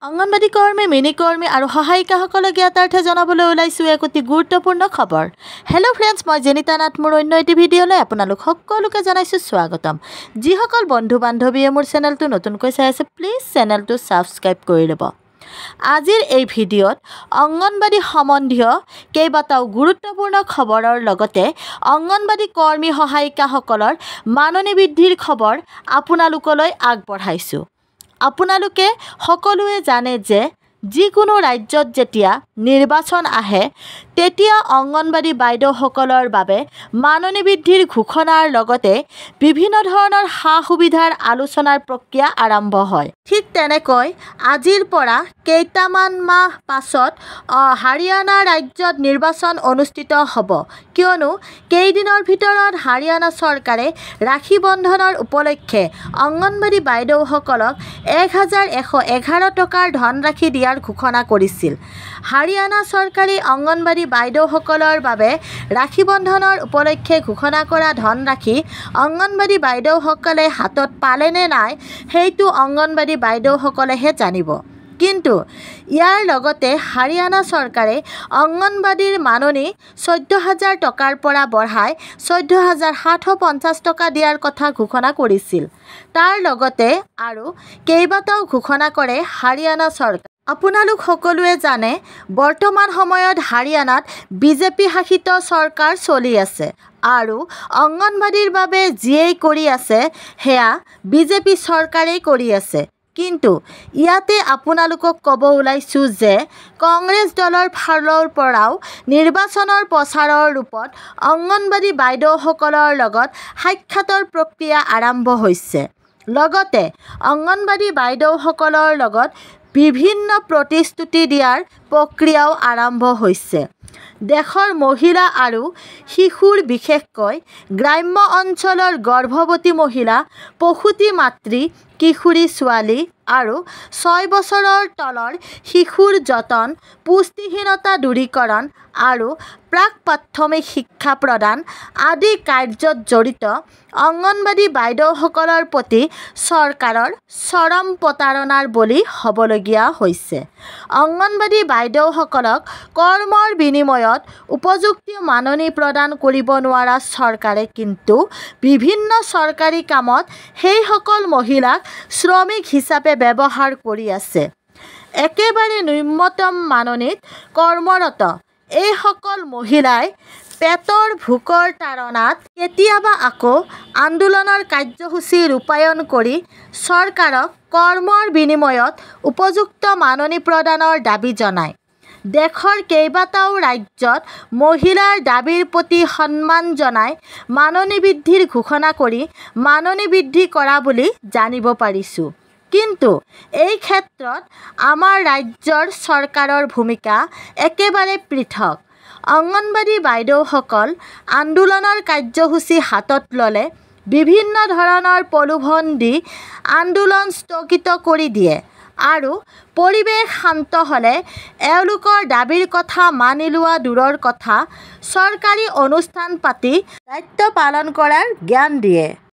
অঙ্গনবাড়ী কৰ্মী, মিনি কৰ্মী আৰু সহায়িকাসকলক জ্ঞাতাৰ্থে জনাবলৈ ওলাইছোঁ এক অতি গুৰুত্বপূৰ্ণ খবৰ। হেল্ল' ফ্ৰেণ্ডছ, মই জেনিতা নাথ। মোৰ অন্য এটি ভিডিঅ'লৈ আপোনালোক সকলোকে জনাইছোঁ স্বাগতম। যিসকল বন্ধু বান্ধৱীয়ে মোৰ চেনেলটো নতুনকৈ চাই আছে, প্লিজ চেনেলটো ছাবস্ক্ৰাইব কৰি ল'ব। আজিৰ এই ভিডিঅ'ত অঙ্গনবাড়ী সম্বন্ধীয় কেইবাটাও গুৰুত্বপূৰ্ণ খবৰৰ লগতে অঙ্গনবাড়ী কৰ্মী সহায়িকাসকলৰ মাননি বৃদ্ধিৰ খবৰ আপোনালোকলৈ আগবঢ়াইছোঁ। আপোনালোকে সকলোৱে জানে যে যিকোনো ৰাজ্যত যেতিয়া নিৰ্বাচন আহে তেতিয়া অঙ্গনবাড়ী বাইদেউসকলৰ বাবে মাননি বৃদ্ধিৰ ঘোষণাৰ লগতে বিভিন্ন ধৰণৰ সা-সুবিধাৰ আলোচনাৰ প্ৰক্ৰিয়া আৰম্ভ হয়। ঠিক তেনেকৈ আজিৰ পৰা কেইটামান মাহ পাছত হাৰিয়ানা ৰাজ্যত নিৰ্বাচন অনুষ্ঠিত হ'ব, কিয়নো কেইদিনৰ ভিতৰত হাৰিয়ানা চৰকাৰে ৰাখী বন্ধনৰ উপলক্ষে অঙ্গনবাড়ী বাইদেউসকলক 1111 টকাৰ ধনৰাশি দিয়াৰ ঘোষণা কৰিছিল। হাৰিয়ানা চৰকাৰী অঙ্গনবাড়ী বাইদেউসকলৰ বাবে ৰাখী বন্ধনৰ উপলক্ষে ঘোষণা কৰা ধনৰাশি অঙ্গনবাড়ী বাইদেউসকলে হাতত পালে নে নাই সেইটো অঙ্গনবাড়ী বাইদেউসকলেহে জানিব। কিন্তু ইয়াৰ লগতে হাৰিয়ানা চৰকাৰে অঙ্গনবাড়ীৰ মাননি 14,000 টকাৰ পৰা বঢ়াই 14,750 টকা দিয়াৰ কথা ঘোষণা কৰিছিল। তাৰ লগতে আৰু কেইবাটাও ঘোষণা কৰে হাৰিয়ানা চৰকাৰ। আপোনালোক সকলোৱে জানে বৰ্তমান সময়ত হাৰিয়ানাত বিজেপি শাসিত চৰকাৰ চলি আছে আৰু অঙ্গনবাড়ীৰ বাবে যিয়েই কৰি আছে সেয়া বিজেপি চৰকাৰেই কৰি আছে। কিন্তু ইয়াতে আপোনালোকক ক'ব ওলাইছোঁ যে কংগ্ৰেছ দলৰ ফালৰ পৰাও নিৰ্বাচনৰ প্ৰচাৰৰ ৰূপত অঙ্গনবাড়ী বাইদেউসকলৰ লগত সাক্ষাতৰ প্ৰক্ৰিয়া আৰম্ভ হৈছে। লগতে অঙ্গনবাড়ী বাইদেউসকলৰ লগত বিভিন্ন প্ৰতিশ্ৰুতি দিয়াৰ প্ৰক্ৰিয়াও আৰম্ভ হৈছে। দেশৰ মহিলা আৰু শিশুৰ বিশেষকৈ গ্ৰাম্য অঞ্চলৰ গৰ্ভৱতী মহিলা, প্ৰসূতি মাতৃ, কিশোৰী ছোৱালী আৰু 6 বছৰৰ তলৰ শিশুৰ যতন, পুষ্টিহীনতা দূৰীকৰণ আৰু প্ৰাক-প্ৰাথমিক শিক্ষা প্ৰদান আদি কাৰ্যত জড়িত অঙ্গনবাড়ী বাইদেউসকলৰ প্ৰতি চৰকাৰৰ চৰম প্ৰতাৰণাৰ বলি হ'বলগীয়া হৈছে। অঙ্গনবাড়ী বাইদেউসকলক কৰ্মৰ বিনিময়ত উপযুক্ত মাননি প্ৰদান কৰিব নোৱাৰা চৰকাৰে কিন্তু বিভিন্ন চৰকাৰী কামত সেইসকল মহিলাক শ্ৰমিক হিচাপে ব্যৱহাৰ কৰি আছে। একেবাৰে ন্যূনতম মাননিত কৰ্মৰত এইসকল মহিলাই পেটৰ ভোকৰ তাড়নাত কেতিয়াবা আকৌ আন্দোলনৰ কাৰ্যসূচী ৰূপায়ণ কৰি চৰকাৰক কৰ্মৰ বিনিময়ত উপযুক্ত মাননি প্ৰদানৰ দাবী জনায়। দেশৰ কেইবাটাও ৰাজ্যত মহিলাৰ দাবীৰ প্ৰতি সন্মান জনাই মাননি বৃদ্ধিৰ ঘোষণা কৰি মাননি বৃদ্ধি কৰা বুলি জানিব পাৰিছোঁ। কিন্তু এই ক্ষেত্ৰত আমাৰ ৰাজ্যৰ চৰকাৰৰ ভূমিকা একেবাৰে পৃথক। অঙ্গনবাড়ী বাইদেউসকল আন্দোলনৰ কাৰ্যসূচী হাতত ল'লে বিভিন্ন ধৰণৰ প্ৰলোভন দি আন্দোলন স্থগিত কৰি দিয়ে আৰু পৰিৱেশ শান্ত হ'লে এওঁলোকৰ দাবীৰ কথা মানি লোৱা দূৰৰ কথা চৰকাৰী অনুষ্ঠান পাতি দায়িত্ব পালন কৰাৰ জ্ঞান দিয়ে।